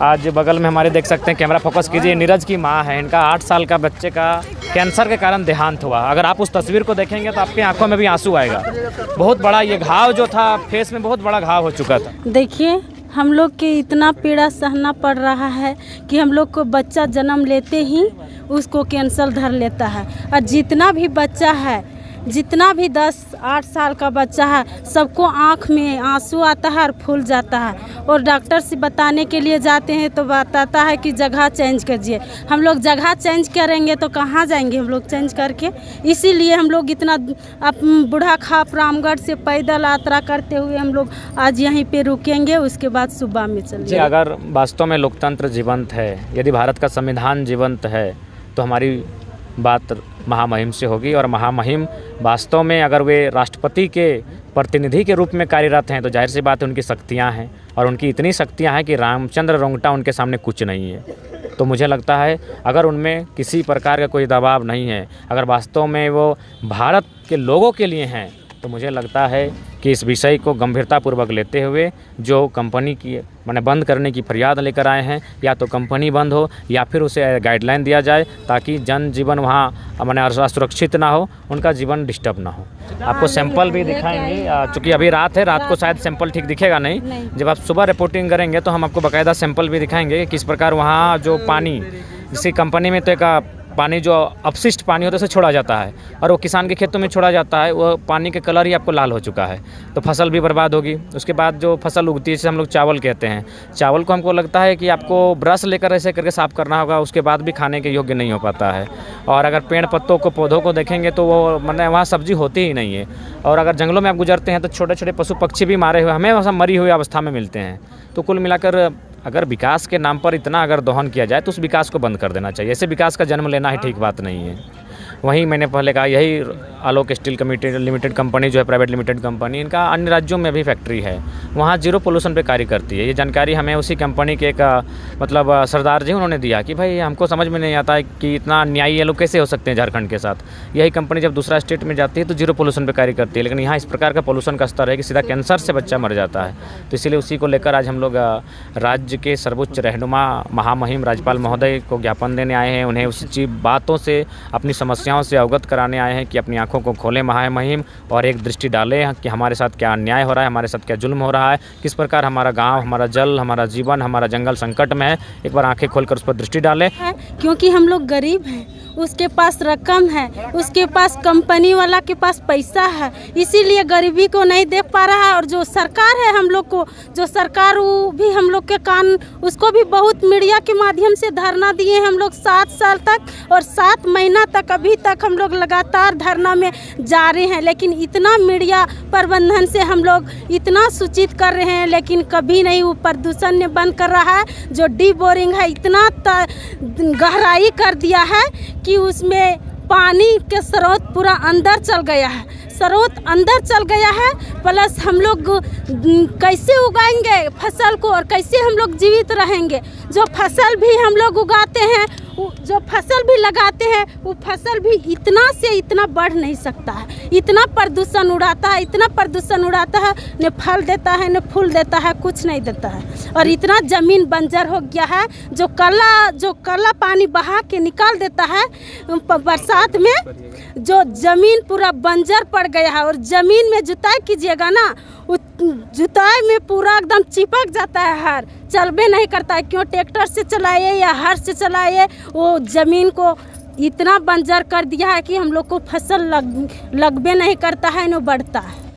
आज बगल में हमारे देख सकते हैं, कैमरा फोकस कीजिए, नीरज की माँ है। इनका 8 साल का बच्चे का कैंसर के कारण देहांत हुआ। अगर आप उस तस्वीर को देखेंगे तो आपकी आंखों में भी आंसू आएगा। बहुत बड़ा ये घाव जो था, फेस में बहुत बड़ा घाव हो चुका था। देखिए, हम लोग के इतना पीड़ा सहना पड़ रहा है कि हम लोग को बच्चा जन्म लेते ही उसको कैंसर धर लेता है। और जितना भी बच्चा है, जितना भी 10-8 साल का बच्चा है, सबको आँख में आंसू आता है और फूल जाता है। और डॉक्टर से बताने के लिए जाते हैं तो बताता है कि जगह चेंज कीजिए। हम लोग जगह चेंज करेंगे तो कहाँ जाएंगे हम लोग चेंज करके। इसीलिए हम लोग इतना बूढ़ा खाप रामगढ़ से पैदल यात्रा करते हुए हम लोग आज यहीं पे रुकेंगे, उसके बाद सुबह में चलेंगे। अगर वास्तव में लोकतंत्र जीवंत है, यदि भारत का संविधान जीवंत है, तो हमारी बात महामहिम से होगी। और महामहिम वास्तव में अगर वे राष्ट्रपति के प्रतिनिधि के रूप में कार्यरत हैं तो जाहिर सी बात है उनकी शक्तियां हैं, और उनकी इतनी शक्तियां हैं कि रामचंद्र रोंगटा उनके सामने कुछ नहीं है। तो मुझे लगता है अगर उनमें किसी प्रकार का कोई दबाव नहीं है, अगर वास्तव में वो भारत के लोगों के लिए हैं, तो मुझे लगता है कि इस विषय को गंभीरतापूर्वक लेते हुए जो कंपनी की मैंने बंद करने की फरियाद लेकर आए हैं, या तो कंपनी बंद हो या फिर उसे गाइडलाइन दिया जाए ताकि जनजीवन वहाँ मैंने असुरक्षित ना हो, उनका जीवन डिस्टर्ब ना हो। आपको सैंपल भी दिखाएंगे, चूँकि अभी रात है, रात को शायद सैंपल ठीक दिखेगा नहीं। जब आप सुबह रिपोर्टिंग करेंगे तो हम आपको बाकायदा सैंपल भी दिखाएंगे किस प्रकार वहाँ जो पानी, जिसकी कंपनी में तो एक पानी जो अपशिष्ट पानी होता है उसे छोड़ा जाता है और वो किसान के खेतों में छोड़ा जाता है। वो पानी के कलर ही आपको लाल हो चुका है, तो फसल भी बर्बाद होगी। उसके बाद जो फसल उगती है, जिसे हम लोग चावल कहते हैं, चावल को हमको लगता है कि आपको ब्रश लेकर ऐसे करके साफ़ करना होगा, उसके बाद भी खाने के योग्य नहीं हो पाता है। और अगर पेड़ पत्तों को, पौधों को देखेंगे तो वो मतलब वहाँ सब्जी होती ही नहीं है। और अगर जंगलों में आप गुजरते हैं तो छोटे छोटे पशु पक्षी भी मारे हुए हमें सब मरी हुई अवस्था में मिलते हैं। तो कुल मिलाकर अगर विकास के नाम पर इतना अगर दोहन किया जाए तो उस विकास को बंद कर देना चाहिए। ऐसे विकास का जन्म लेना ही ठीक बात नहीं है। वहीं मैंने पहले कहा, यही आलोक स्टील लिमिटेड कंपनी जो है, प्राइवेट लिमिटेड कंपनी, इनका अन्य राज्यों में भी फैक्ट्री है, वहाँ जीरो पोल्यूशन पे कार्य करती है। ये जानकारी हमें उसी कंपनी के एक मतलब सरदार जी उन्होंने दिया कि भाई हमको समझ में नहीं आता है कि इतना न्यायी ये लोग कैसे हो सकते हैं झारखंड के साथ। यही कंपनी जब दूसरा स्टेट में जाती है तो जीरो पोल्यूशन पे कार्य करती है, लेकिन यहाँ इस प्रकार का पोल्यूशन का स्तर है कि सीधा कैंसर से बच्चा मर जाता है। तो इसीलिए उसी को लेकर आज हम लोग राज्य के सर्वोच्च रहनुमा महामहिम राज्यपाल महोदय को ज्ञापन देने आए हैं। उन्हें उसी बातों से, अपनी समस्याओं से अवगत कराने आए हैं कि अपनी आंखों को खोलें महामहिम, और एक दृष्टि डालें कि हमारे साथ क्या अन्याय हो रहा है, हमारे साथ क्या जुल्म हो रहा है, किस प्रकार हमारा गांव, हमारा जल, हमारा जीवन, हमारा जंगल संकट में है। एक बार आंखें खोलकर उस पर दृष्टि डालें। क्योंकि हम लोग गरीब हैं, उसके पास रकम है, उसके पास कंपनी वाला के पास पैसा है, इसीलिए गरीबी को नहीं देख पा रहा है। और जो सरकार है, हम लोग को जो सरकार, वो भी हम लोग के कान, उसको भी बहुत मीडिया के माध्यम से धरना दिए हम लोग 7 साल तक, और 7 महीना तक अभी तक हम लोग लगातार धरना में जा रहे हैं। लेकिन इतना मीडिया प्रबंधन से हम लोग इतना सूचित कर रहे हैं, लेकिन कभी नहीं वो प्रदूषण ने बंद कर रहा है। जो डी बोरिंग है, इतना गहराई कर दिया है कि उसमें पानी के स्रोत पूरा अंदर चल गया है, स्रोत अंदर चल गया है। प्लस हम लोग कैसे उगाएंगे फसल को, और कैसे हम लोग जीवित रहेंगे। जो फसल भी हम लोग उगाते हैं, जो फसल भी लगाते हैं, वो फसल भी इतना से इतना बढ़ नहीं सकता है। इतना प्रदूषण उड़ाता है, इतना प्रदूषण उड़ाता है, न फल देता है न फूल देता है, कुछ नहीं देता है। और इतना ज़मीन बंजर हो गया है, जो काला पानी बहा के निकाल देता है बरसात में, जो ज़मीन पूरा बंजर पड़ गया है। और ज़मीन में जुताई कीजिएगा ना, जुताई में पूरा एकदम चिपक जाता है, हर चलबे नहीं करता है। क्यों? ट्रैक्टर से चलाइए या हर से चलाइए, वो ज़मीन को इतना बंजर कर दिया है कि हम लोग को फसल लगबे नहीं करता है, न बढ़ता है।